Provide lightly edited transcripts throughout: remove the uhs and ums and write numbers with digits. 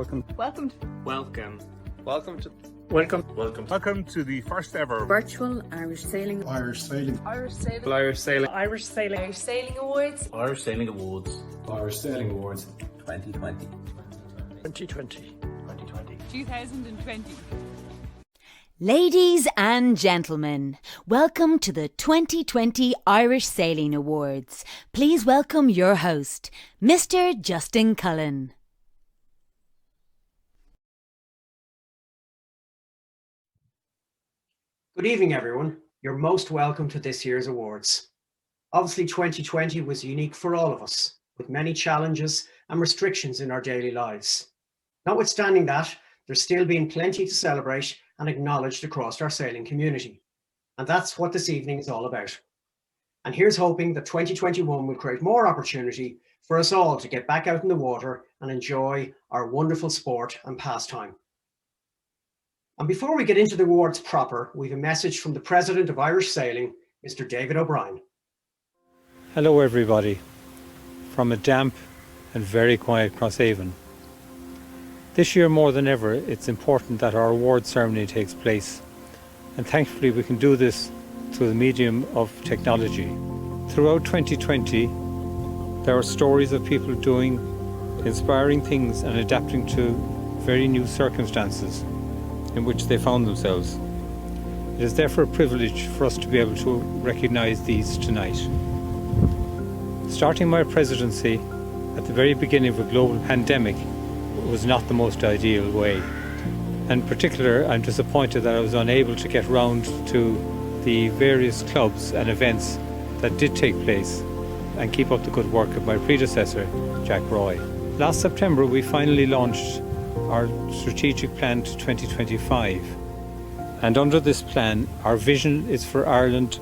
Welcome. Welcome. Welcome. Welcome to. Welcome. Welcome. Welcome to the first ever virtual Irish Sailing Irish Sailing Irish Sailing Irish Sailing Irish Sailing Irish Sailing Awards Irish Sailing Awards 2020. 2020. Ladies and gentlemen, welcome to the 2020 Irish Sailing Awards. Please welcome your host, Mr. Justin Cullen. Good evening, everyone. You're most welcome to this year's awards. Obviously, 2020 was unique for all of us, with many challenges and restrictions in our daily lives. Notwithstanding that, there's still been plenty to celebrate and acknowledge across our sailing community. And that's what this evening is all about. And here's hoping that 2021 will create more opportunity for us all to get back out in the water and enjoy our wonderful sport and pastime. And before we get into the awards proper, we have a message from the President of Irish Sailing, Mr. David O'Brien. Hello everybody, from a damp and very quiet Crosshaven. This year more than ever, it's important that our award ceremony takes place, and thankfully we can do this through the medium of technology. Throughout 2020, there are stories of people doing inspiring things and adapting to very new circumstances in which they found themselves. It is therefore a privilege for us to be able to recognise these tonight. Starting my presidency at the very beginning of a global pandemic was not the most ideal way. In particular, I'm disappointed that I was unable to get round to the various clubs and events that did take place and keep up the good work of my predecessor, Jack Roy. Last September, we finally launched our strategic plan to 2025. And under this plan, our vision is for Ireland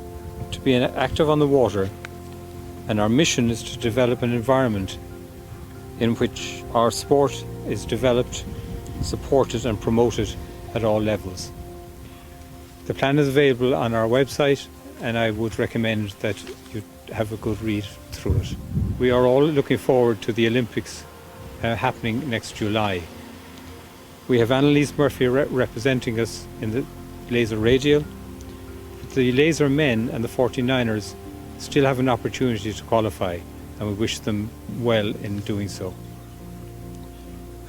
to be active on the water, and our mission is to develop an environment in which our sport is developed, supported and promoted at all levels. The plan is available on our website, and I would recommend that you have a good read through it. We are all looking forward to the Olympics happening next July. We have Annalise Murphy representing us in the laser radial. The laser men and the 49ers still have an opportunity to qualify, and we wish them well in doing so.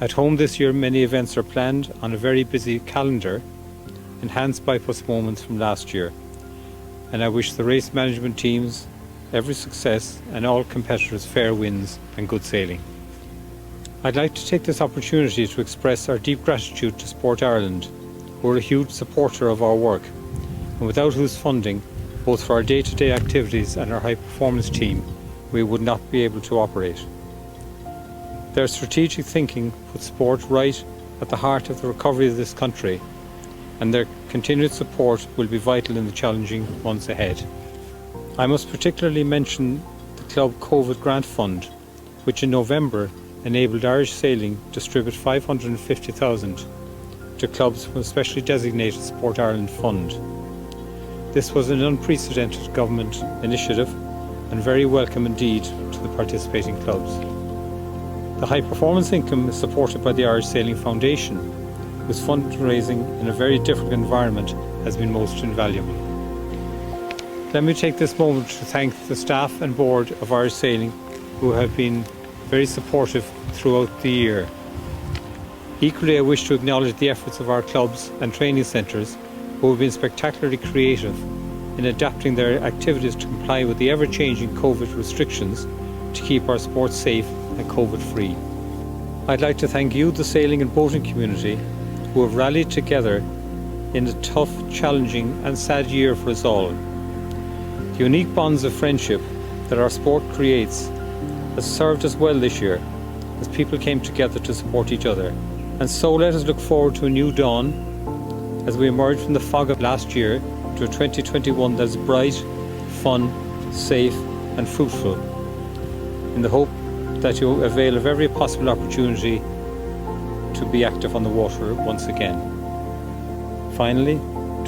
At home this year, many events are planned on a very busy calendar, enhanced by postponements from last year. And I wish the race management teams every success and all competitors fair wins and good sailing. I'd like to take this opportunity to express our deep gratitude to Sport Ireland, who are a huge supporter of our work, and without whose funding, both for our day-to-day activities and our high-performance team, we would not be able to operate. Their strategic thinking puts sport right at the heart of the recovery of this country, and their continued support will be vital in the challenging months ahead. I must particularly mention the Club COVID Grant Fund, which in November enabled Irish Sailing to distribute $550,000 to clubs from a specially designated Sport Ireland fund. This was an unprecedented government initiative and very welcome indeed to the participating clubs. The high performance income is supported by the Irish Sailing Foundation, whose fundraising in a very difficult environment has been most invaluable. Let me take this moment to thank the staff and board of Irish Sailing, who have been very supportive throughout the year. Equally, I wish to acknowledge the efforts of our clubs and training centres, who have been spectacularly creative in adapting their activities to comply with the ever-changing COVID restrictions to keep our sport safe and COVID-free. I'd like to thank you, the sailing and boating community, who have rallied together in a tough, challenging and sad year for us all. The unique bonds of friendship that our sport creates has served us well this year, as people came together to support each other. And so let us look forward to a new dawn as we emerge from the fog of last year to a 2021 that is bright, fun, safe and fruitful, in the hope that you avail of every possible opportunity to be active on the water once again. Finally,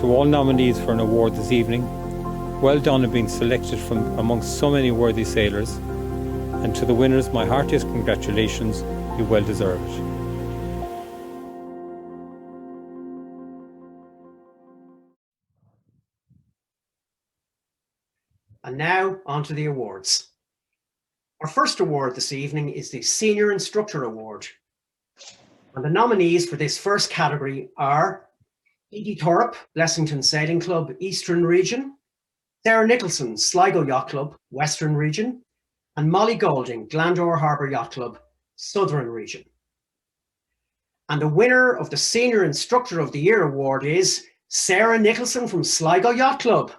to all nominees for an award this evening, well done in being selected from amongst so many worthy sailors, and to the winners, my heartiest congratulations, you well deserve it. And now on to the awards. Our first award this evening is the Senior Instructor Award. And the nominees for this first category are Edie Thorpe, Blessington Sailing Club, Eastern Region, Sarah Nicholson, Sligo Yacht Club, Western Region, and Molly Golding, Glandore Harbour Yacht Club, Southern Region. And the winner of the Senior Instructor of the Year award is Sarah Nicholson from Sligo Yacht Club.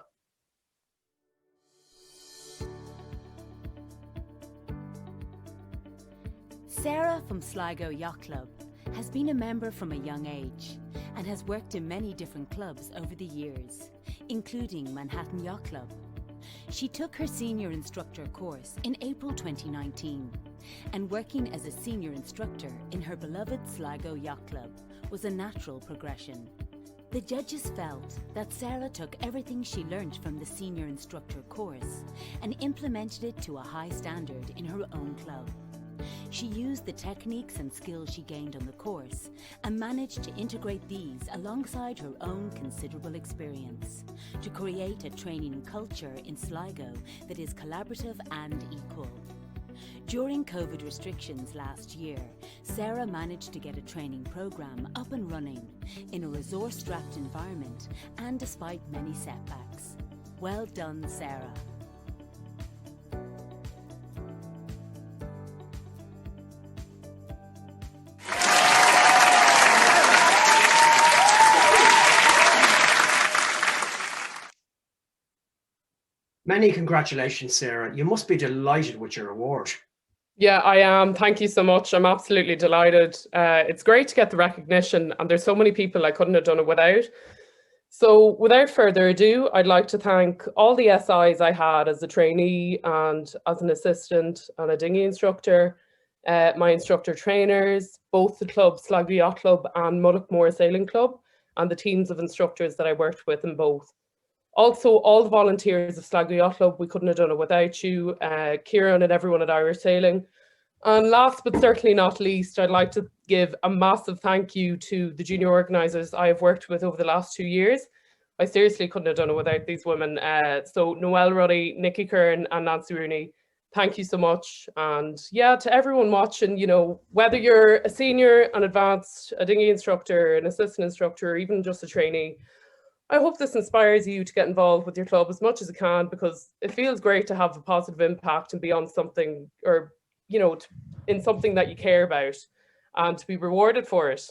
Sarah from Sligo Yacht Club has been a member from a young age and has worked in many different clubs over the years, including Manhattan Yacht Club. She took her senior instructor course in April 2019, and working as a senior instructor in her beloved Sligo Yacht Club was a natural progression. The judges felt that Sarah took everything she learnt from the senior instructor course and implemented it to a high standard in her own club. She used the techniques and skills she gained on the course and managed to integrate these alongside her own considerable experience to create a training culture in Sligo that is collaborative and equal. During COVID restrictions last year, Sarah managed to get a training programme up and running in a resource-strapped environment and despite many setbacks. Well done, Sarah. Many congratulations, Sarah. You must be delighted with your award. Yeah, I am. Thank you so much. I'm absolutely delighted. It's great to get the recognition, and there's so many people I couldn't have done it without. So without further ado, I'd like to thank all the SIs I had as a trainee and as an assistant and a dinghy instructor, my instructor trainers, both the club, Sligo Yacht Club and Mullaghmore Sailing Club, and the teams of instructors that I worked with in both. Also, all the volunteers of Sligo Yacht Club, we couldn't have done it without you, Kieran and everyone at Irish Sailing. And last but certainly not least, I'd like to give a massive thank you to the junior organisers I have worked with over the last 2 years. I seriously couldn't have done it without these women. So Noelle Ruddy, Nikki Kern and Nancy Rooney, thank you so much. And yeah, to everyone watching, you know, whether you're a senior, an advanced, a dinghy instructor, an assistant instructor, or even just a trainee, I hope this inspires you to get involved with your club as much as it can, because it feels great to have a positive impact and be on something, or, you know, in something that you care about and to be rewarded for it.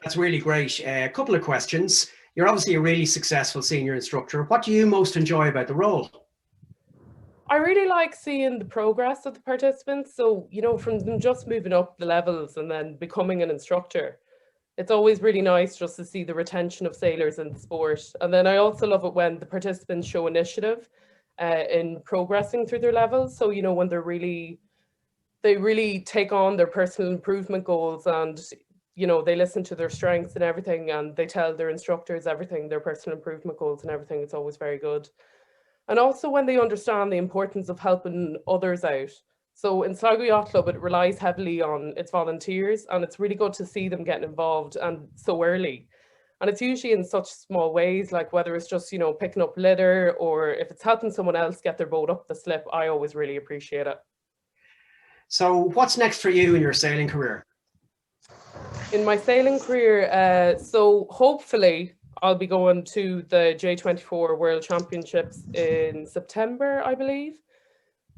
That's really great. A couple of questions. You're obviously a really successful senior instructor. What do you most enjoy about the role? I really like seeing the progress of the participants. So, you know, from them just moving up the levels and then becoming an instructor. It's always really nice just to see the retention of sailors in the sport. And then I also love it when the participants show initiative in progressing through their levels. So, you know, when they really take on their personal improvement goals, and, you know, they listen to their strengths and everything, and they tell their instructors everything, their personal improvement goals and everything. It's always very good. And also when they understand the importance of helping others out. So in Sligo Yacht Club, it relies heavily on its volunteers, and it's really good to see them getting involved and so early. And it's usually in such small ways, like whether it's just, you know, picking up litter, or if it's helping someone else get their boat up the slip, I always really appreciate it. So what's next for you in your sailing career? In my sailing career, so hopefully I'll be going to the J24 World Championships in September, I believe.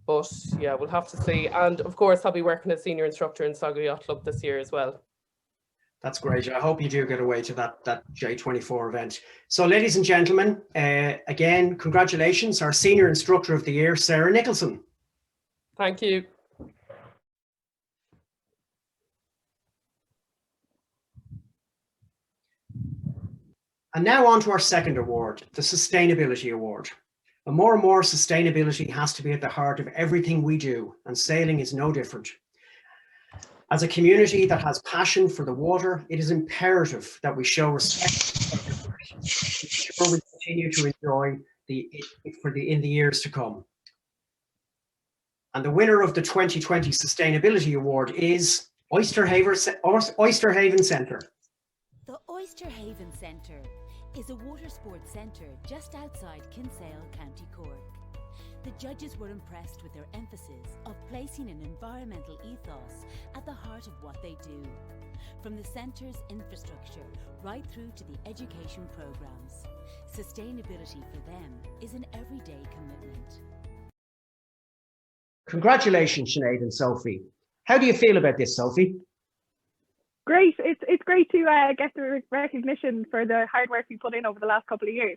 But yeah, we'll have to see. And of course, I'll be working as senior instructor in Sligo Yacht Club this year as well. That's great. I hope you do get away to that J24 event. So ladies and gentlemen, again, congratulations, our Senior Instructor of the Year, Sarah Nicholson. Thank you. And now on to our second award, the Sustainability Award. And more sustainability has to be at the heart of everything we do, and sailing is no different. As a community that has passion for the water, it is imperative that we show respect to ensure we continue to enjoy in the years to come. And the winner of the 2020 Sustainability Award is Oyster Haven Centre. The Oyster Haven Centre is a water sports centre just outside Kinsale, County Cork. The judges were impressed with their emphasis of placing an environmental ethos at the heart of what they do, from the centre's infrastructure right through to the education programmes. Sustainability for them is an everyday commitment. Congratulations, Sinead and Sophie. How do you feel about this, Sophie? Great. It's great to get the recognition for the hard work we put in over the last couple of years.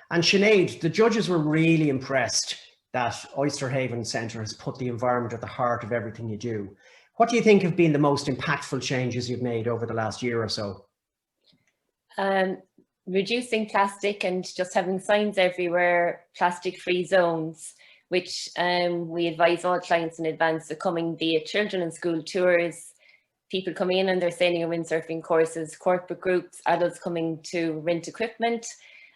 And Sinead, the judges were really impressed that Oyster Haven Centre has put the environment at the heart of everything you do. What do you think have been the most impactful changes you've made over the last year or so? Reducing plastic and just having signs everywhere, plastic-free zones, which we advise all clients in advance of coming, be it children in school tours, people coming in on their sailing and windsurfing courses, corporate groups, adults coming to rent equipment,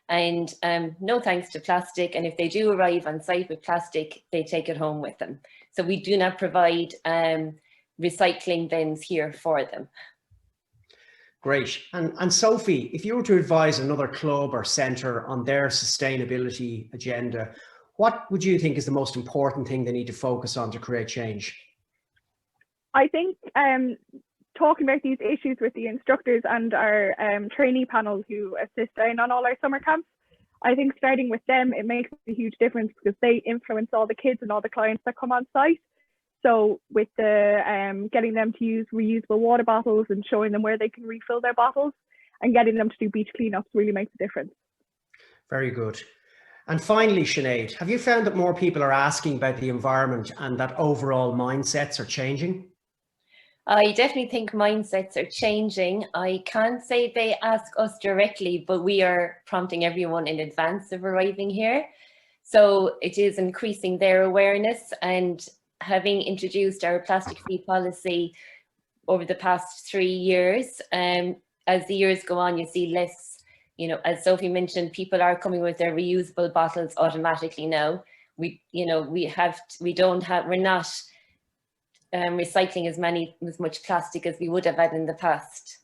and no thanks to plastic. And if they do arrive on site with plastic, they take it home with them. So we do not provide recycling bins here for them. Great. And Sophie, if you were to advise another club or centre on their sustainability agenda, what would you think is the most important thing they need to focus on to create change? I think talking about these issues with the instructors and our trainee panel who assist in on all our summer camps, I think starting with them, it makes a huge difference because they influence all the kids and all the clients that come on site. So with the getting them to use reusable water bottles and showing them where they can refill their bottles and getting them to do beach cleanups really makes a difference. Very good. And finally, Sinead, have you found that more people are asking about the environment and that overall mindsets are changing? I definitely think mindsets are changing. I can't say they ask us directly, but we are prompting everyone in advance of arriving here. So it is increasing their awareness, and having introduced our plastic-free policy over the past 3 years, as the years go on, you see less, as Sophie mentioned, people are coming with their reusable bottles automatically now. We're not recycling as much plastic as we would have had in the past.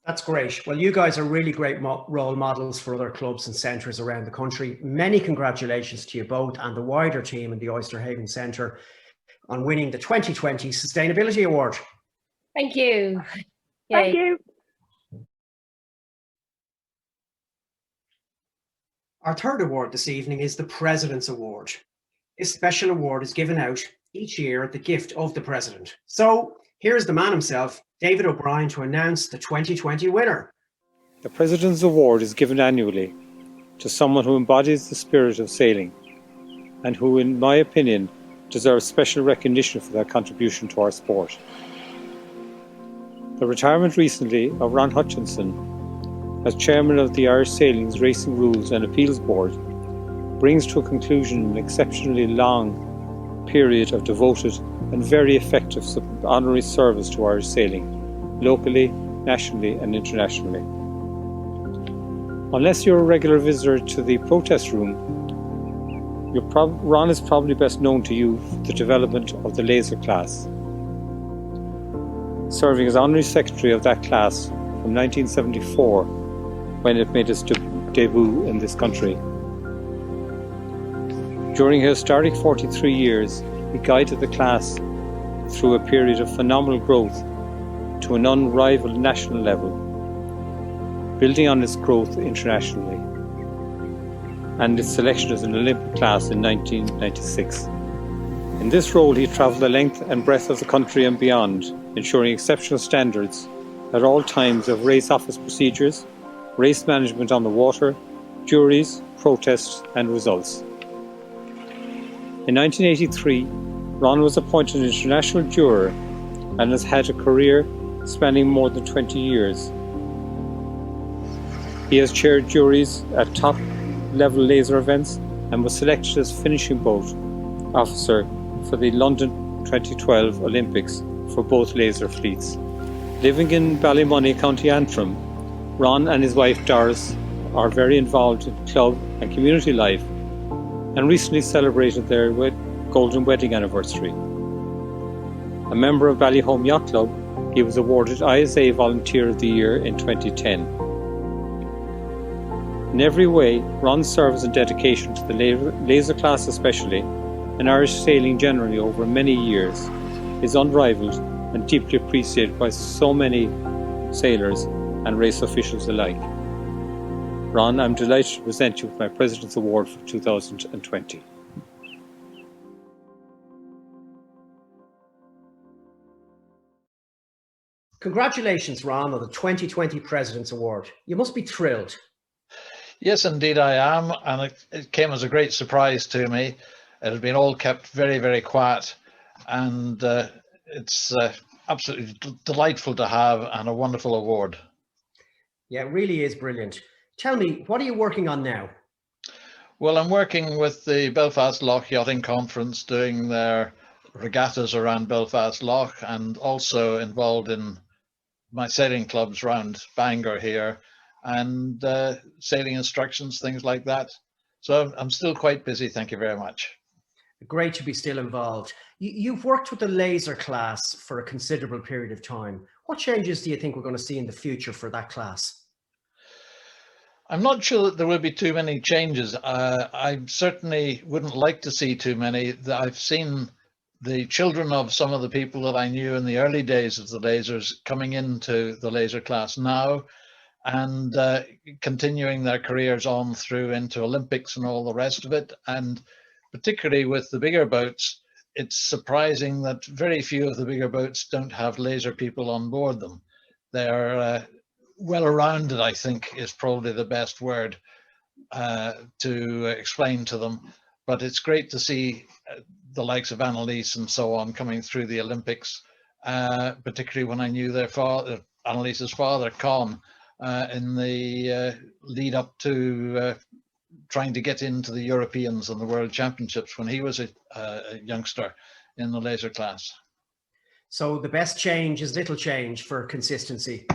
That's great. Well, you guys are really great role models for other clubs and centres around the country. Many congratulations to you both and the wider team in the Oyster Haven Centre on winning the 2020 Sustainability Award. Thank you. Thank you. Our third award this evening is the President's Award. This special award is given out each year at the gift of the President. So here's the man himself, David O'Brien, to announce the 2020 winner. The President's Award is given annually to someone who embodies the spirit of sailing and who, in my opinion, deserves special recognition for their contribution to our sport. The retirement recently of Ron Hutchinson as chairman of the Irish Sailing's Racing Rules and Appeals Board brings to a conclusion an exceptionally long period of devoted and very effective honorary service to Irish sailing, locally, nationally and internationally. Unless you're a regular visitor to the protest room, Ron is probably best known to you for the development of the laser class, serving as honorary secretary of that class from 1974 when it made its debut in this country. During his historic 43 years, he guided the class through a period of phenomenal growth to an unrivaled national level, building on its growth internationally and its selection as an Olympic class in 1996. In this role, he travelled the length and breadth of the country and beyond, ensuring exceptional standards at all times of race office procedures, race management on the water, juries, protests and results. In 1983, Ron was appointed an international juror and has had a career spanning more than 20 years. He has chaired juries at top-level laser events and was selected as finishing boat officer for the London 2012 Olympics for both laser fleets. Living in Ballymoney, County Antrim, Ron and his wife Doris are very involved in club and community life and recently celebrated their golden wedding anniversary. A member of Ballyhome Yacht Club, he was awarded ISA Volunteer of the Year in 2010. In every way, Ron's service and dedication to the laser class especially, and Irish sailing generally over many years, is unrivaled and deeply appreciated by so many sailors and race officials alike. Ron, I'm delighted to present you with my President's Award for 2020. Congratulations, Ron, on the 2020 President's Award. You must be thrilled. Yes, indeed I am, and it came as a great surprise to me. It had been all kept very, very quiet, and it's absolutely delightful to have, and a wonderful award. Yeah, it really is brilliant. Tell me, what are you working on now? Well, I'm working with the Belfast Lough Yachting Conference, doing their regattas around Belfast Lough, and also involved in my sailing clubs around Bangor here, and sailing instructions, things like that. So I'm still quite busy, thank you very much. Great to be still involved. You've worked with the laser class for a considerable period of time. What changes do you think we're going to see in the future for that class? I'm not sure that there will be too many changes. I certainly wouldn't like to see too many. I've seen the children of some of the people that I knew in the early days of the lasers coming into the laser class now, and continuing their careers on through into Olympics and all the rest of it. And particularly with the bigger boats, it's surprising that very few of the bigger boats don't have laser people on board them. They're well-rounded, I think, is probably the best word to explain to them. But it's great to see the likes of Annalise and so on coming through the Olympics, particularly when I knew their father, Annalise's father, Con, in the lead up to trying to get into the Europeans and the World Championships when he was a youngster in the laser class. So the best change is little change for consistency.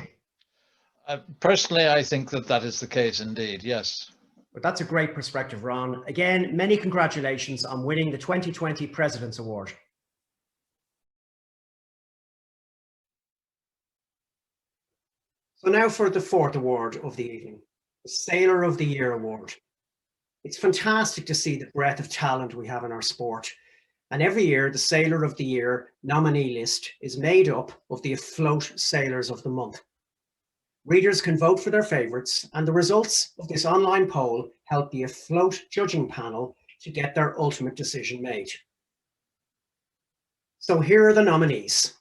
Personally, I think that is the case indeed, yes. But that's a great perspective, Ron. Again, many congratulations on winning the 2020 President's Award. So now for the fourth award of the evening, the Sailor of the Year Award. It's fantastic to see the breadth of talent we have in our sport. And every year, the Sailor of the Year nominee list is made up of the afloat sailors of the month. Readers can vote for their favourites, and the results of this online poll help the afloat judging panel to get their ultimate decision made. So here are the nominees.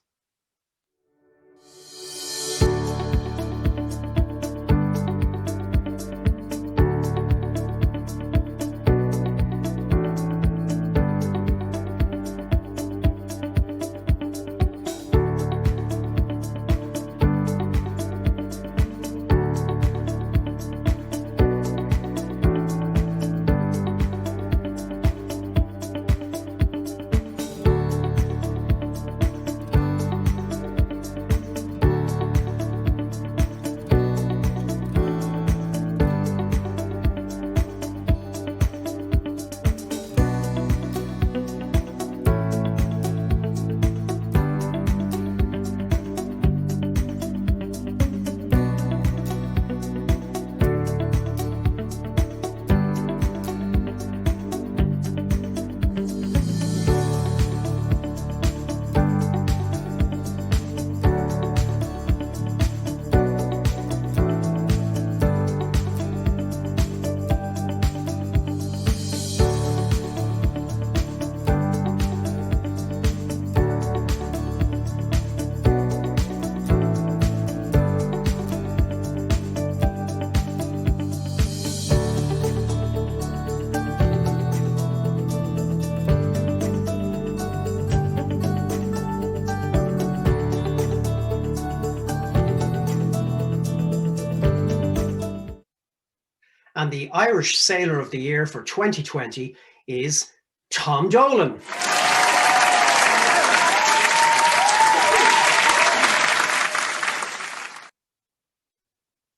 And the Irish Sailor of the Year for 2020 is Tom Dolan.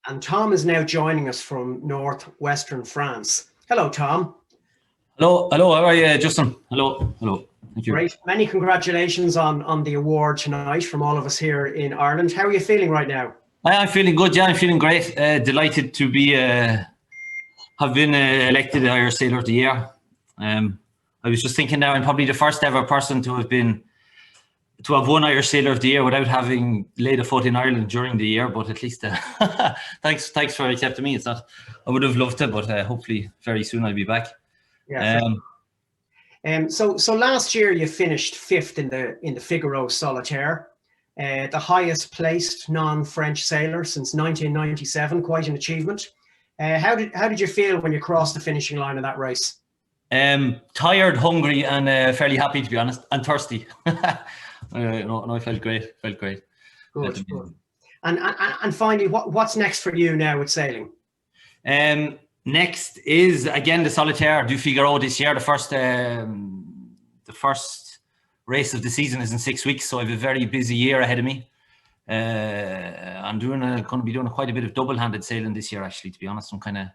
And Tom is now joining us from northwestern France. Hello, Tom. Hello, how are you, Justin? Hello. Thank you. Great. Many congratulations on the award tonight from all of us here in Ireland. How are you feeling right now? I'm feeling good, yeah, I'm feeling great. Delighted to be have been elected Irish Sailor of the Year. I was just thinking now, I'm probably the first ever person to have won Irish Sailor of the Year without having laid a foot in Ireland during the year. But at least thanks for accepting me. It's not, I would have loved to, but hopefully very soon I'll be back. Yeah. So last year you finished 5th in the Figaro Solitaire, the highest placed non-French sailor since 1997. Quite an achievement. How did you feel when you crossed the finishing line of that race? Tired, hungry, and fairly happy, to be honest, and thirsty. No, I felt great. Good. And finally, what's next for you now with sailing? Next is again the Solitaire du Figaro this year. The first race of the season is in 6 weeks, so I have a very busy year ahead of me. I'm going to be doing quite a bit of double-handed sailing this year. Actually, to be honest, I'm kind of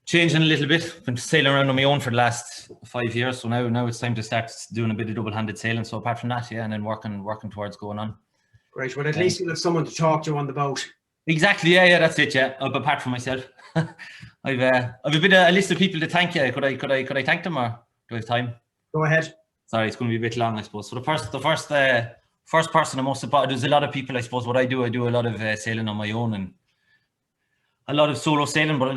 changing a little bit. I've been sailing around on my own for the last 5 years, so now it's time to start doing a bit of double-handed sailing. So apart from that, yeah, and then working towards going on. Great. Well, at least you'll have someone to talk to on the boat. Exactly. Yeah, that's it. Yeah, apart from myself, I've a list of people to thank. You. Could I thank them, or do I have time? Go ahead. Sorry, it's going to be a bit long, I suppose. So the first person, the most important. There's a lot of people, I suppose. What I do a lot of sailing on my own and a lot of solo sailing, but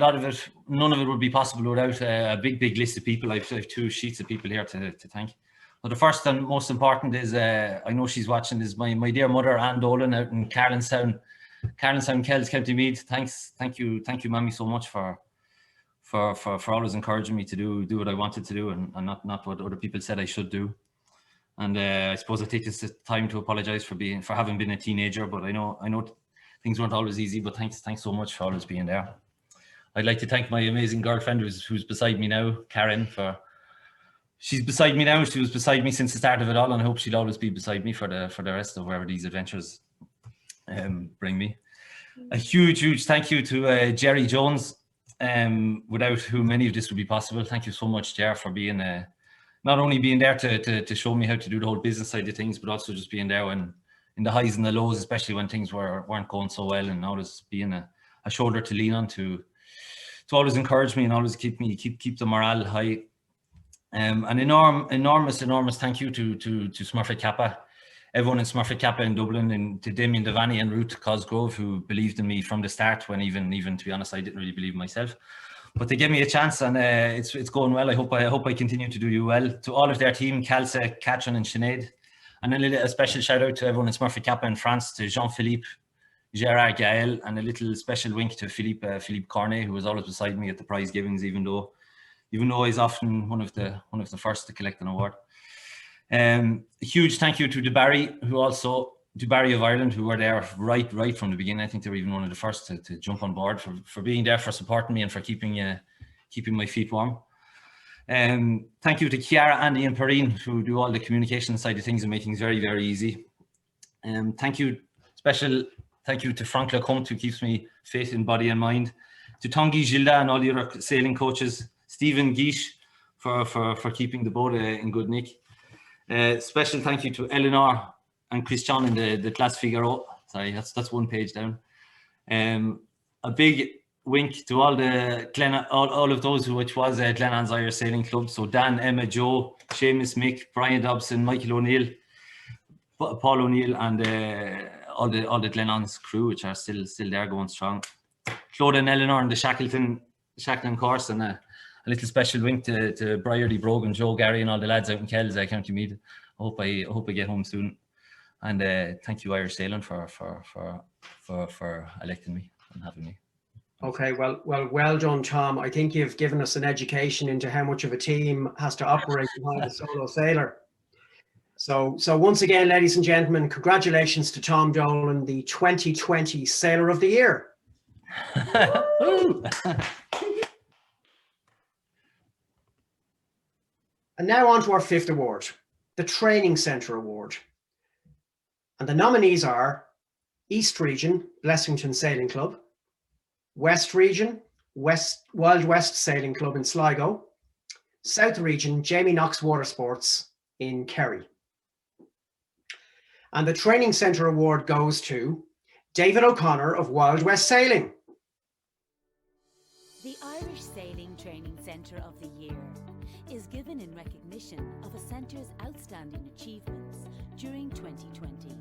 none of it would be possible without a big list of people. I have 2 sheets of people here to thank. But the first and most important is, I know she's watching, is my dear mother, Anne Dolan, out in Carlinstown, Kells, County Meath. Thank you, Mammy, so much for always encouraging me to do what I wanted to do and not what other people said I should do. And I suppose I take this time to apologise for having been a teenager, but I know things weren't always easy. But thanks so much for always being there. I'd like to thank my amazing girlfriend who's beside me now, Karen. She's beside me now. She was beside me since the start of it all, and I hope she'll always be beside me for the rest of wherever these adventures bring me. A huge thank you to Jerry Jones, without whom any of this would be possible. Thank you so much, Jer, for being not only being there to show me how to do the whole business side of things, but also just being there when in the highs and the lows, especially when things weren't going so well, and always being a shoulder to lean on to always encourage me and always keep the morale high. An enormous thank you to Smurfit Kappa, everyone in Smurfit Kappa in Dublin, and to Damien Devaney and Ruth Cosgrove, who believed in me from the start when even to be honest, I didn't really believe myself. But they gave me a chance, and it's going well. I hope I continue to do well. To all of their team, Kalsa, Katrin and Sinead. And a special shout out to everyone in Smurfit Kappa in France, to Jean-Philippe, Gérard, Gaël, and a little special wink to Philippe Cornet, who was always beside me at the prize givings, even though he's often one of the first to collect an award. A huge thank you to Dubarry of Ireland, who were there right from the beginning. I think they were even one of the first to jump on board, for being there, for supporting me, and for keeping my feet warm. Thank you to Chiara, Andy and Perrine, who do all the communication side of things and make things very easy. Special thank you to Frank Lecomte, who keeps me fit in body and mind. To Tanguy Gilda and all the other sailing coaches. Stephen Guiche for keeping the boat in good nick. Special thank you to Eleanor and Christian in the Class Figaro. Sorry, that's one page down. A big wink to all of those which was Glenann's Irish Sailing Club. So Dan, Emma, Joe, Seamus, Mick, Brian Dobson, Michael O'Neill, Paul O'Neill, and all the Glenann's crew, which are still there going strong. Claude and Eleanor in the Shackleton course, and a little special wink to Briardy Brogan, Joe, Gary, and all the lads out in Kells, County Meath. I hope I get home soon. And thank you, Irish Sailing, for electing me and having me. Okay, well done, Tom. I think you've given us an education into how much of a team has to operate behind a solo sailor. So once again, ladies and gentlemen, congratulations to Tom Dolan, the 2020 Sailor of the Year. And now on to our 5th award, the Training Centre Award. And the nominees are East Region, Blessington Sailing Club; West Region, Wild West Sailing Club in Sligo; South Region, Jamie Knox Water Sports in Kerry. And the Training Centre Award goes to David O'Connor of Wild West Sailing. The Irish Sailing Training Centre of the Year is given in recognition of a centre's outstanding achievements during 2020.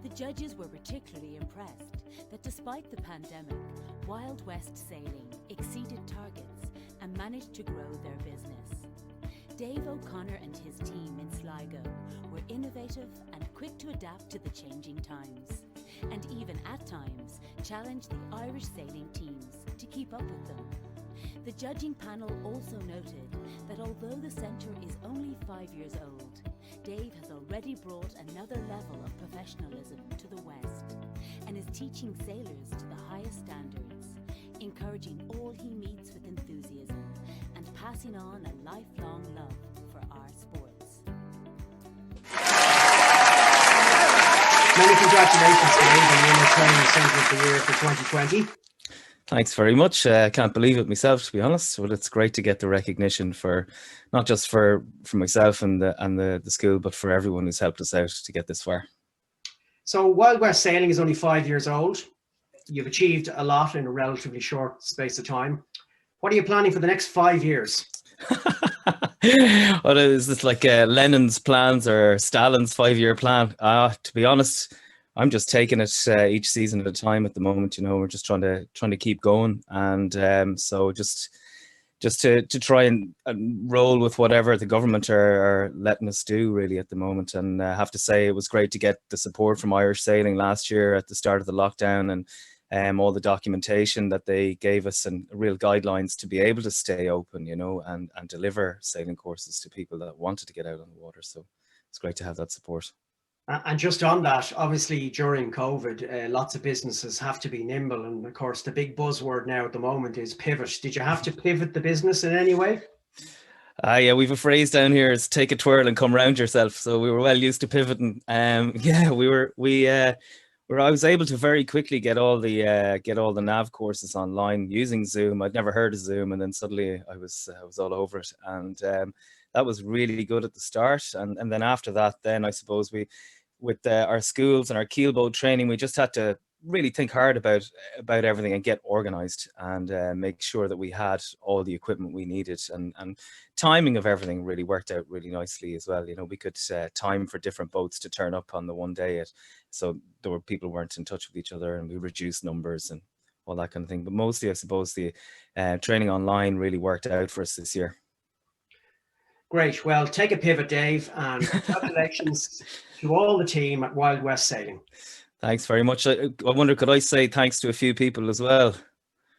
The judges were particularly impressed that despite the pandemic, Wild West Sailing exceeded targets and managed to grow their business. Dave O'Connor and his team in Sligo were innovative and quick to adapt to the changing times, and even at times challenged the Irish sailing teams to keep up with them. The judging panel also noted that although the centre is only 5 years old, Dave has already brought another level of professionalism to the West and is teaching sailors to the highest standards, encouraging all he meets with enthusiasm and passing on a lifelong love for our sports. Many congratulations, Dave, on winning Training Centre of the Year for 2020. Thanks very much. I can't believe it myself, to be honest. But it's great to get the recognition for not just for myself and the school, but for everyone who's helped us out to get this far. So Wild West Sailing is only 5 years old. You've achieved a lot in a relatively short space of time. What are you planning for the next 5 years? Well, is this like Lennon's plans or Stalin's 5-year plan? To be honest, I'm just taking it each season at a time at the moment. You know, we're just trying to keep going, and so just to try and roll with whatever the government are letting us do really at the moment. And I have to say it was great to get the support from Irish Sailing last year at the start of the lockdown, and all the documentation that they gave us and real guidelines to be able to stay open, you know, and deliver sailing courses to people that wanted to get out on the water. So it's great to have that support. And just on that, obviously during COVID, lots of businesses have to be nimble. And of course, the big buzzword now at the moment is pivot. Did you have to pivot the business in any way? Yeah, we've a phrase down here is take a twirl and come round yourself. So we were well used to pivoting. I was able to very quickly get all the nav courses online using Zoom. I'd never heard of Zoom, and then suddenly I was all over it, and that was really good at the start. And then after that, then I suppose with our schools and our keelboat training, we just had to really think hard about everything and get organized and make sure that we had all the equipment we needed, and timing of everything really worked out really nicely as well. You know, we could time for different boats to turn up on the one day, so there were people who weren't in touch with each other, and we reduced numbers and all that kind of thing. But mostly, I suppose the training online really worked out for us this year. Great. Well, take a pivot, Dave, and congratulations to all the team at Wild West Sailing. Thanks very much. I wonder, could I say thanks to a few people as well? Of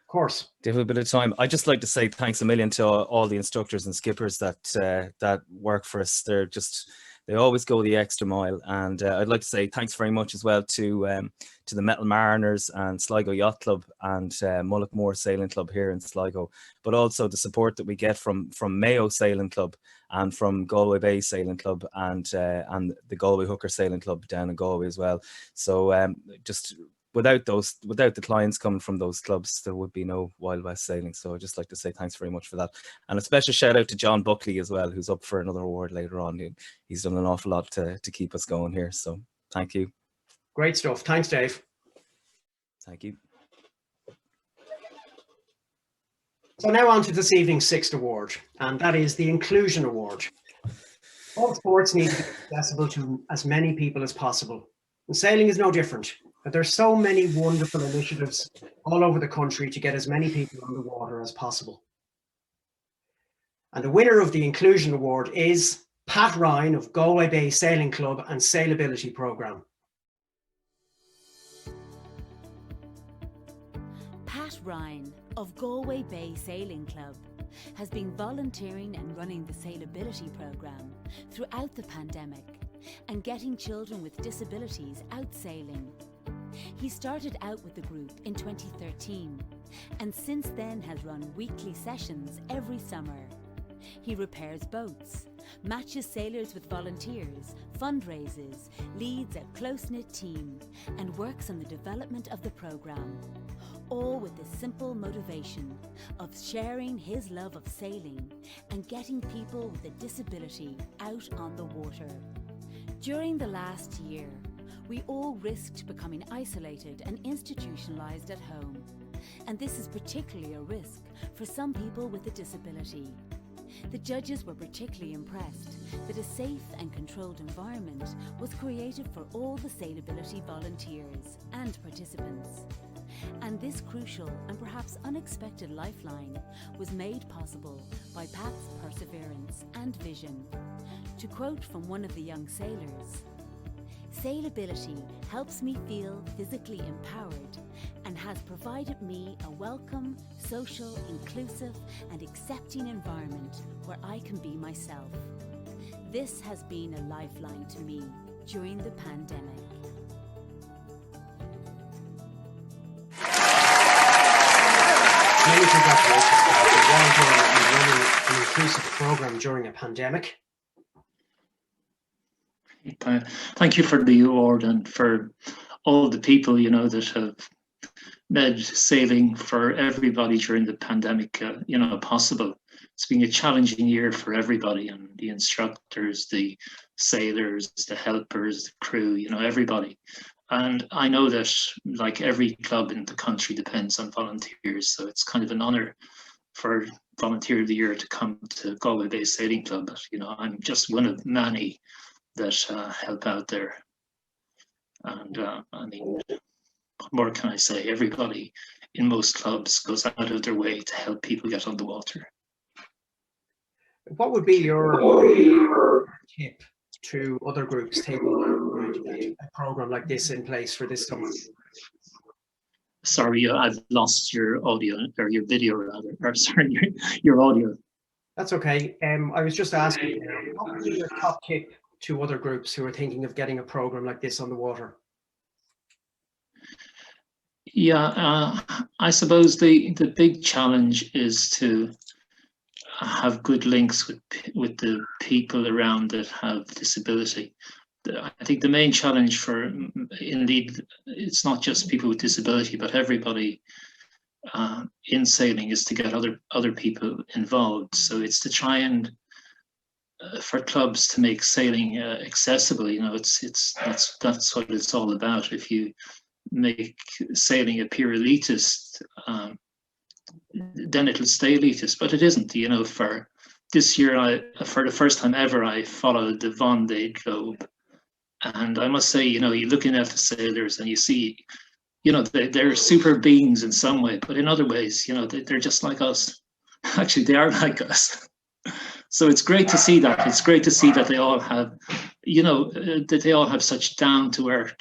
course. Do you have a bit of time? I'd just like to say thanks a million to all the instructors and skippers that work for us. They always go the extra mile, and I'd like to say thanks very much as well to the Metal Mariners and Sligo Yacht Club and Mullaghmore Sailing Club here in Sligo, but also the support that we get from Mayo Sailing Club and from Galway Bay Sailing Club and the Galway Hooker Sailing Club down in Galway as well. So just without the clients coming from those clubs, there would be no Wild West Sailing. So I'd just like to say thanks very much for that. And a special shout out to John Buckley as well, who's up for another award later on. He's done an awful lot to keep us going here. So thank you. Great stuff. Thanks, Dave. Thank you. So now on to this evening's sixth award, and that is the Inclusion Award. All sports need to be accessible to as many people as possible, and sailing is no different. But there's so many wonderful initiatives all over the country to get as many people on the water as possible. And the winner of the Inclusion Award is Pat Ryan of Galway Bay Sailing Club and Sailability Programme. Pat Ryan of Galway Bay Sailing Club has been volunteering and running the Sailability Programme throughout the pandemic and getting children with disabilities out sailing. He started out with the group in 2013 and since then has run weekly sessions every summer. He repairs boats, matches sailors with volunteers, fundraises, leads a close-knit team and works on the development of the programme, all with the simple motivation of sharing his love of sailing and getting people with a disability out on the water. During the last year, we all risked becoming isolated and institutionalized at home, and this is particularly a risk for some people with a disability. The judges were particularly impressed that a safe and controlled environment was created for all the Sailability volunteers and participants. And this crucial and perhaps unexpected lifeline was made possible by Pat's perseverance and vision. To quote from one of the young sailors, "Sailability helps me feel physically empowered and has provided me a welcome, social, inclusive and accepting environment where I can be myself. This has been a lifeline to me during the pandemic." Many congratulations, Pat. Well done in running an inclusive program during a pandemic. Thank you for the award and for all the people, you know, that have made sailing for everybody during the pandemic, you know, possible. It's been a challenging year for everybody, and the instructors, the sailors, the helpers, the crew, you know, everybody. And I know that like every club in the country depends on volunteers, so it's kind of an honor for Volunteer of the Year to come to Galway Bay Sailing Club. But, you know, I'm just one of many that help out there. And I mean, what more can I say? Everybody in most clubs goes out of their way to help people get on the water. What would be your tip to other groups taking a program like this in place for this summer? Sorry, I've lost your audio, or your video rather, or sorry, your audio. That's okay. I was just asking, what would be your top tip to other groups who are thinking of getting a program like this on the water? Yeah, I suppose the big challenge is to have good links with the people around that have disability. I think the main challenge for, indeed, it's not just people with disability, but everybody in sailing is to get other people involved. So it's to try and for clubs to make sailing accessible. You know, that's what it's all about. If you make sailing appear elitist, then it'll stay elitist, but it isn't. You know, for this year, for the first time ever, I followed the Vendée Globe, and I must say, you know, you're looking at the sailors and you see, you know, they're super beings in some way, but in other ways, you know, they're just like us. Actually, they are like us. So it's great to see that. It's great to see that they all have, you know, that they all have such down to earth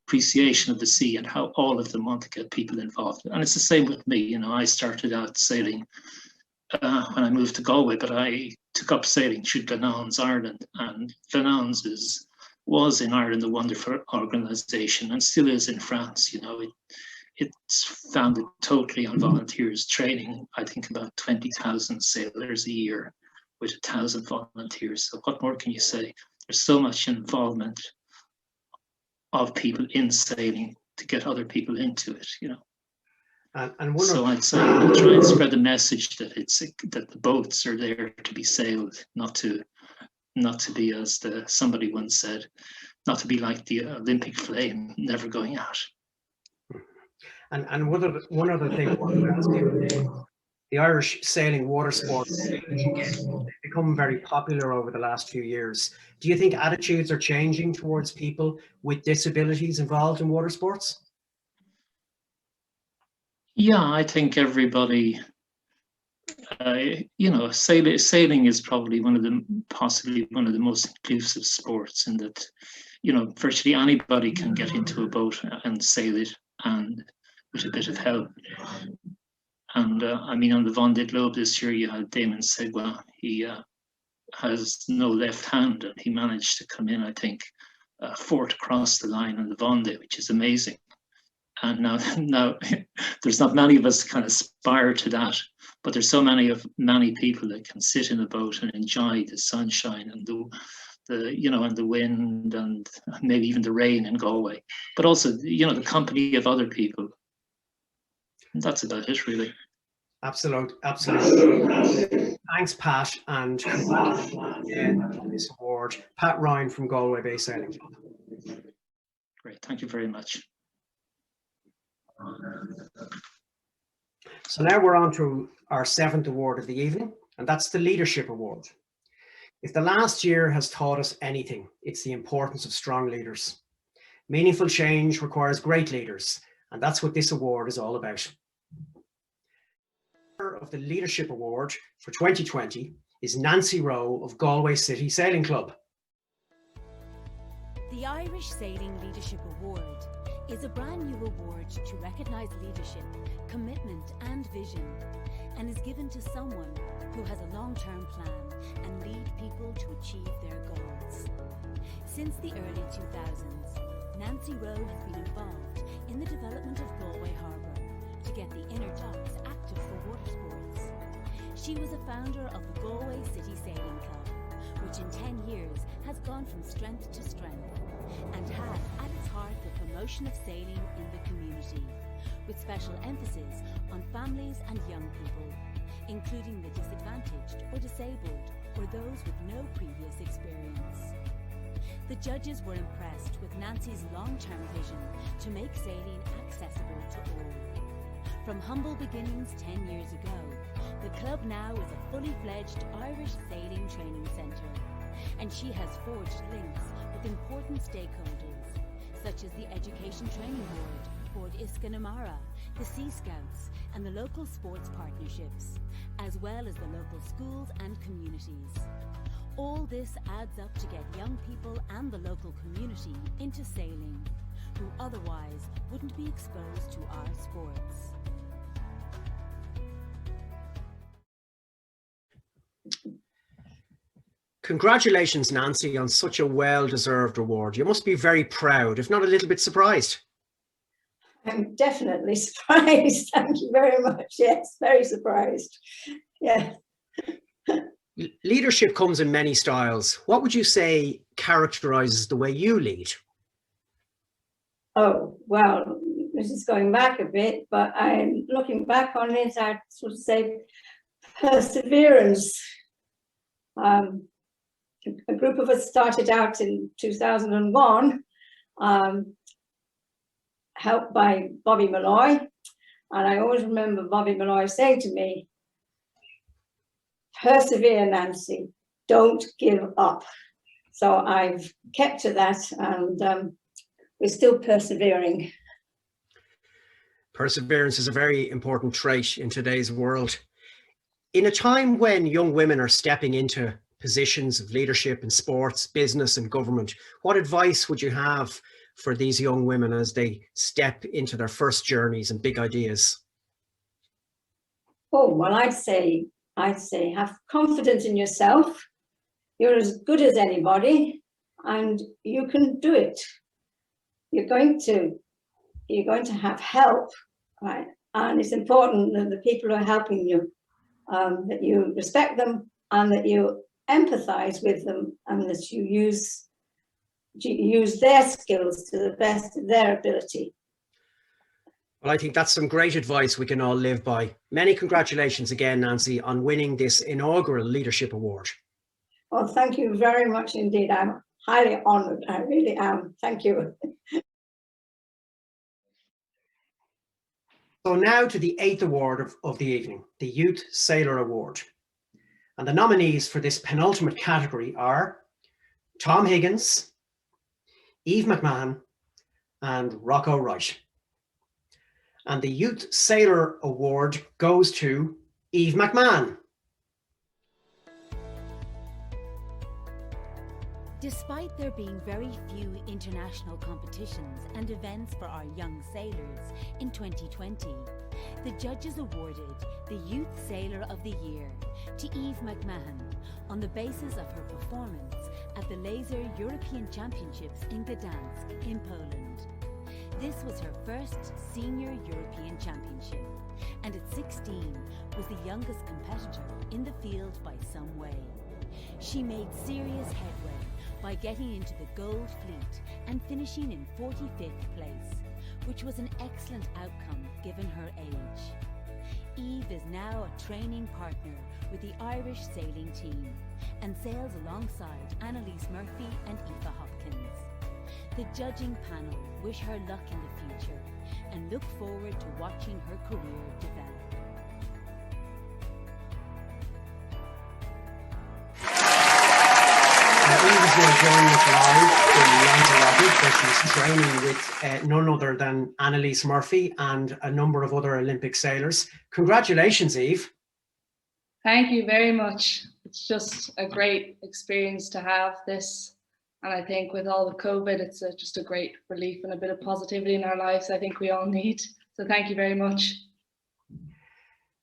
appreciation of the sea, and how all of them want to get people involved. And it's the same with me. You know, I started out sailing when I moved to Galway, but I took up sailing through Glenans, Ireland, and Glenans was in Ireland a wonderful organisation, and still is in France. You know, it's founded totally on volunteers, training I think about 20,000 sailors a year with 1,000 volunteers. So what more can you say? There's so much involvement of people in sailing to get other people into it, you know. So I'd say try and spread the message that that the boats are there to be sailed, not to be, as somebody once said, not to be like the Olympic flame, never going out. And one other thing I wanted to ask you, the Irish sailing water sports, they've become very popular over the last few years. Do you think attitudes are changing towards people with disabilities involved in water sports? Yeah, I think everybody, you know, sailing is probably possibly one of the most inclusive sports, in that, you know, virtually anybody can get into a boat and sail it, and with a bit of help. And I mean, on the Vendée Globe this year, you had Damon Segua. He has no left hand, and he managed to come in, I think, fourth across the line on the Vendée, which is amazing. And now there's not many of us kind of aspire to that, but there's so many people that can sit in a boat and enjoy the sunshine and the you know, and the wind, and maybe even the rain in Galway, but also, you know, the company of other people. And that's about it, really. Absolutely. Thanks, Pat, and congratulations on this award. Pat Ryan from Galway Bay Sailing Club. Great, thank you very much. So now we're on to our 7th award of the evening, and that's the Leadership Award. If the last year has taught us anything, it's the importance of strong leaders. Meaningful change requires great leaders, and that's what this award is all about. The winner of the Leadership Award for 2020 is Nancy Rowe of Galway City Sailing Club. The Irish Sailing Leadership Award is a brand new award to recognise leadership, commitment and vision, and is given to someone who has a long-term plan and lead people to achieve their goals. Since the early 2000s, Nancy Rowe has been involved in the development of Galway Harbour to get the inner docks active for water sports. She was a founder of the Galway City Sailing Club, which in 10 years has gone from strength to strength and had at its heart the promotion of sailing in the community, with special emphasis on families and young people, including the disadvantaged or disabled or those with no previous experience. The judges were impressed with Nancy's long-term vision to make sailing accessible to all. From humble beginnings 10 years ago, the club now is a fully fledged Irish sailing training centre, and she has forged links with important stakeholders, such as the Education Training Board, Bord Iscanamara, the Sea Scouts, and the local sports partnerships, as well as the local schools and communities. All this adds up to get young people and the local community into sailing, who otherwise wouldn't be exposed to our sports. Congratulations, Nancy, on such a well-deserved award. You must be very proud, if not a little bit surprised. I'm definitely surprised. Thank you very much. Yes, very surprised. Yeah. Leadership comes in many styles. What would you say characterizes the way you lead? Oh, well, this is going back a bit, but I'm looking back on it, I'd sort of say perseverance. A group of us started out in 2001, helped by Bobby Malloy. And I always remember Bobby Malloy saying to me, persevere, Nancy, don't give up. So I've kept to that, and we're still persevering. Perseverance is a very important trait in today's world. In a time when young women are stepping into positions of leadership in sports, business and government, what advice would you have for these young women as they step into their first journeys and big ideas? Oh, well, I'd say have confidence in yourself. You're as good as anybody and you can do it. You're going to have help, right? And it's important that the people who are helping you, that you respect them and that you empathize with them, and that you use their skills to the best of their ability. Well, I think that's some great advice we can all live by. Many congratulations again, Nancy, on winning this inaugural Leadership Award. Well, thank you very much indeed. I'm highly honored. I really am. Thank you. So now to the 8th award of the evening, the Youth Sailor Award. And the nominees for this penultimate category are Tom Higgins, Eve McMahon, and Rocco Wright. And the Youth Sailor Award goes to Eve McMahon. Despite there being very few international competitions and events for our young sailors in 2020, the judges awarded the Youth Sailor of the Year to Eve McMahon on the basis of her performance at the Laser European Championships in Gdansk in Poland. This was her first senior European championship, and at 16 was the youngest competitor in the field by some way. She made serious headway by getting into the Gold Fleet and finishing in 45th place, which was an excellent outcome given her age. Eve is now a training partner with the Irish sailing team and sails alongside Annalise Murphy and Aoife Hopkins. The judging panel wish her luck in the future, and look forward to watching her career develop. Eve is now joining us live in Lanzarote, where she's training with none other than Annalise Murphy and a number of other Olympic sailors. Congratulations, Eve. Thank you very much. It's just a great experience to have this. And I think with all the COVID, it's just a great relief and a bit of positivity in our lives I think we all need. So thank you very much.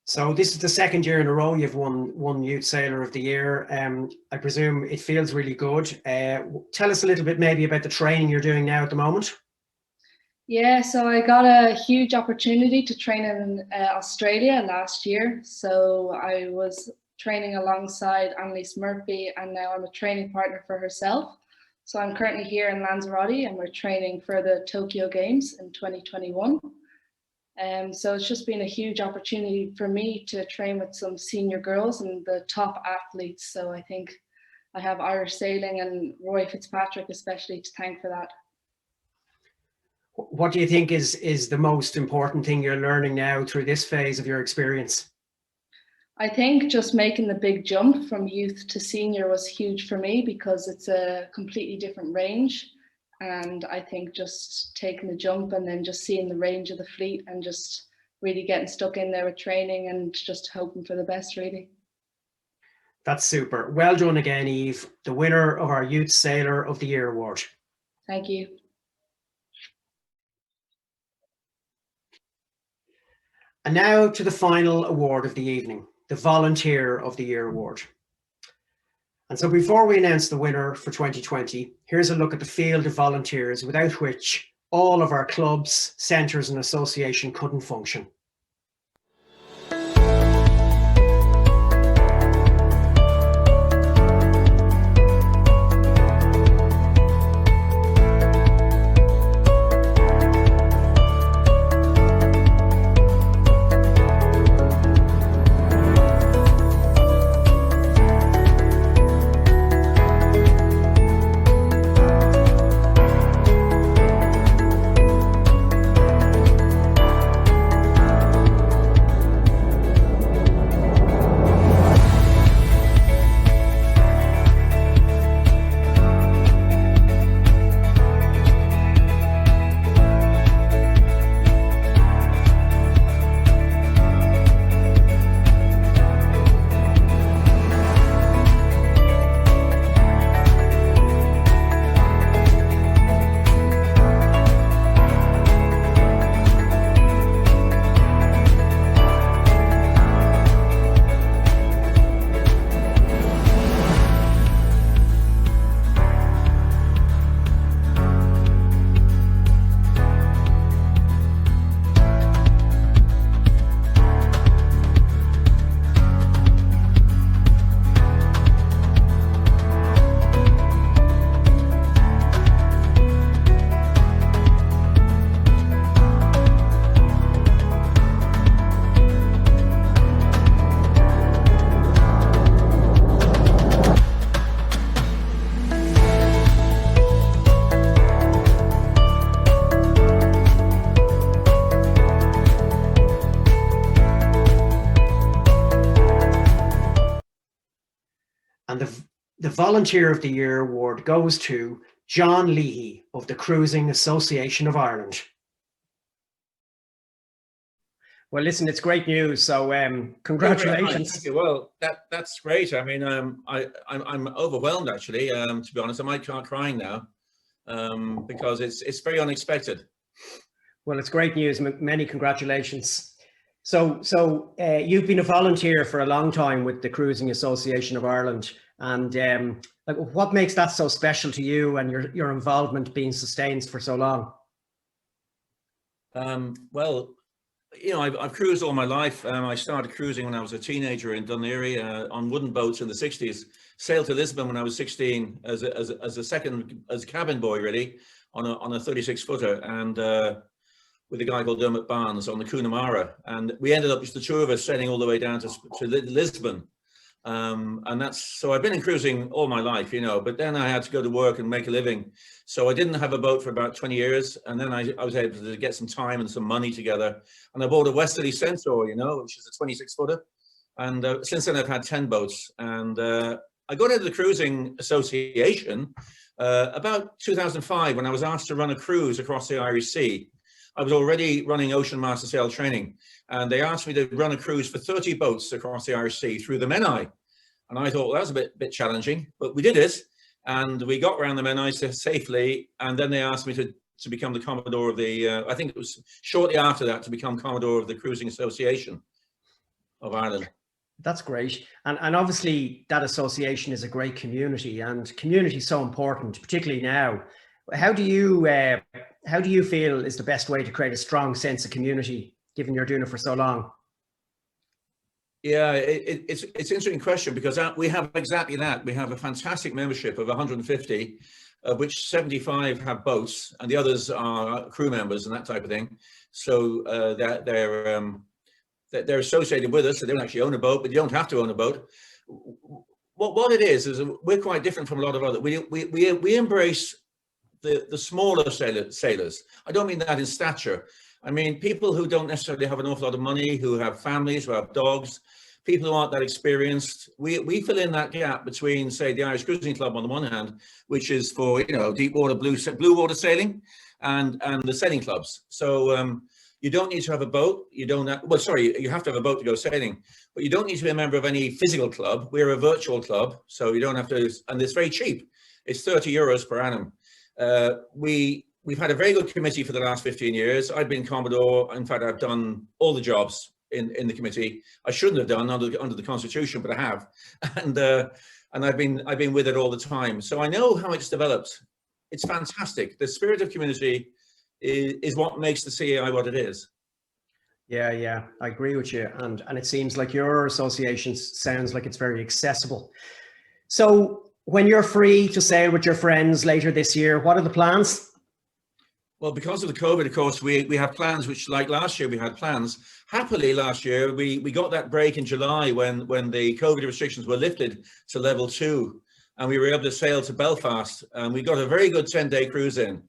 So this is the second year in a row you've won Youth Sailor of the Year. I presume it feels really good. Tell us a little bit maybe about the training you're doing now at the moment. Yeah, so I got a huge opportunity to train in Australia last year. So I was training alongside Annalise Murphy, and now I'm a training partner for herself. So I'm currently here in Lanzarote and we're training for the Tokyo Games in 2021. So it's just been a huge opportunity for me to train with some senior girls and the top athletes. So I think I have Irish Sailing and Roy Fitzpatrick especially to thank for that. What do you think is the most important thing you're learning now through this phase of your experience? I think just making the big jump from youth to senior was huge for me because it's a completely different range. And I think just taking the jump and then just seeing the range of the fleet and just really getting stuck in there with training and just hoping for the best, really. That's super. Well done again, Eve, the winner of our Youth Sailor of the Year award. Thank you. And now to the final award of the evening, the Volunteer of the Year award. And so before we announce the winner for 2020, here's a look at the field of volunteers without which all of our clubs, centres and association couldn't function. And the Volunteer of the Year award goes to John Leahy of the Cruising Association of Ireland. Well, listen, it's great news. So congratulations. Thank you. Well, that's great. I mean, I'm overwhelmed actually. To be honest, I might start crying now because it's very unexpected. Well, it's great news. Many congratulations. So you've been a volunteer for a long time with the Cruising Association of Ireland, and like, what makes that so special to you and your involvement being sustained for so long? Well, you know, I've cruised all my life. I started cruising when I was a teenager in Dún Laoghaire on wooden boats in the 60s. Sailed to Lisbon when I was 16 as a cabin boy, really, on a 36-footer, and with a guy called Dermot Barnes on the Cunamara, and we ended up just the two of us sailing all the way down to Lisbon. And that's, so I've been in cruising all my life, you know, but then I had to go to work and make a living. So I didn't have a boat for about 20 years. And then I was able to get some time and some money together. And I bought a Westerly Centaur, you know, which is a 26-footer. And since then I've had 10 boats. And I got into the Cruising Association about 2005 when I was asked to run a cruise across the Irish Sea. I was already running ocean master sail training, and they asked me to run a cruise for 30 boats across the Irish Sea through the Menai. And I thought, well, that was a bit challenging, but we did it, and we got around the Menai safely. And then they asked me to become the Commodore of the, I think it was shortly after that, to become Commodore of the Cruising Association of Ireland. That's great. And obviously that association is a great community, and community is so important, particularly now. How do you feel is the best way to create a strong sense of community, given you're doing it for so long? Yeah, it's an interesting question, because we have exactly that. We have a fantastic membership of 150, of which 75 have boats, and the others are crew members and that type of thing. So they're associated with us. So they don't actually own a boat, but you don't have to own a boat. What it is we're quite different from a lot of other. We embrace the smaller sailors. I don't mean that in stature. I mean people who don't necessarily have an awful lot of money, who have families, who have dogs, people who aren't that experienced. We fill in that gap between, say, the Irish Cruising Club on the one hand, which is for, you know, deep water, blue water sailing, and the sailing clubs. So you don't need to have a boat. You don't have, well, sorry, you have to have a boat to go sailing, but you don't need to be a member of any physical club. We're a virtual club, so you don't have to, and it's very cheap. It's 30 euros per annum. We've had a very good committee for the last 15 years. I've been Commodore. In fact, I've done all the jobs in the committee. I shouldn't have done under the Constitution, but I have, and I've been with it all the time. So I know how it's developed. It's fantastic. The spirit of community is what makes the CAI what it is. Yeah, I agree with you. And it seems like your association sounds like it's very accessible. So when you're free to sail with your friends later this year, what are the plans? Well, because of the COVID, of course, we have plans, which, like last year, we had plans. Happily, last year, we got that break in July when the COVID restrictions were lifted to level 2, and we were able to sail to Belfast, and we got a very good 10-day cruise in,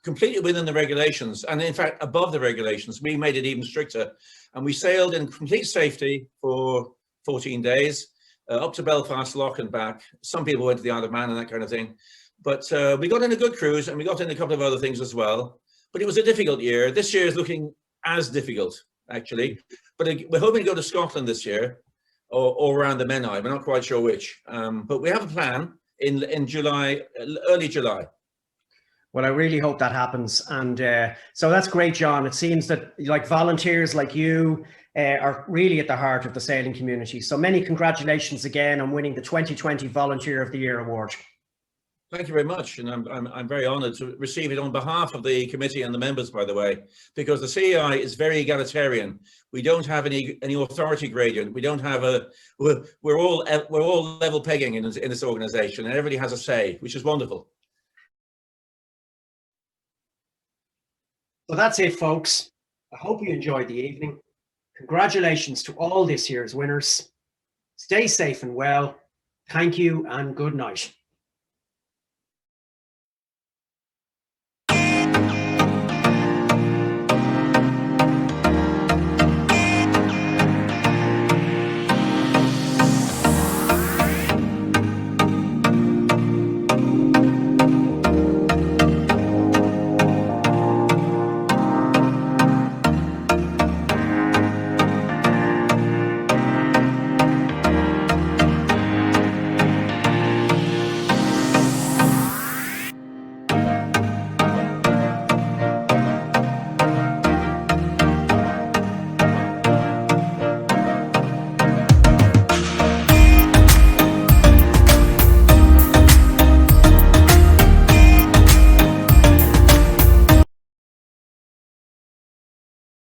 completely within the regulations, and in fact, above the regulations. We made it even stricter, and we sailed in complete safety for 14 days, up to Belfast Lock and back. Some people went to the Isle of Man and that kind of thing. But we got in a good cruise, and we got in a couple of other things as well. But it was a difficult year. This year is looking as difficult, actually. But we're hoping to go to Scotland this year, or around the Menai. We're not quite sure which. But we have a plan in July, early July. Well, I really hope that happens. And so that's great, John. It seems that like volunteers like you are really at the heart of the sailing community. So many congratulations again on winning the 2020 Volunteer of the Year award. Thank you very much, and I'm very honoured to receive it on behalf of the committee and the members, by the way, because the CAI is very egalitarian. We don't have any authority gradient. We don't have we're all level pegging in this organisation, and everybody has a say, which is wonderful. So that's it, folks. I hope you enjoyed the evening. Congratulations to all this year's winners. Stay safe and well. Thank you and good night.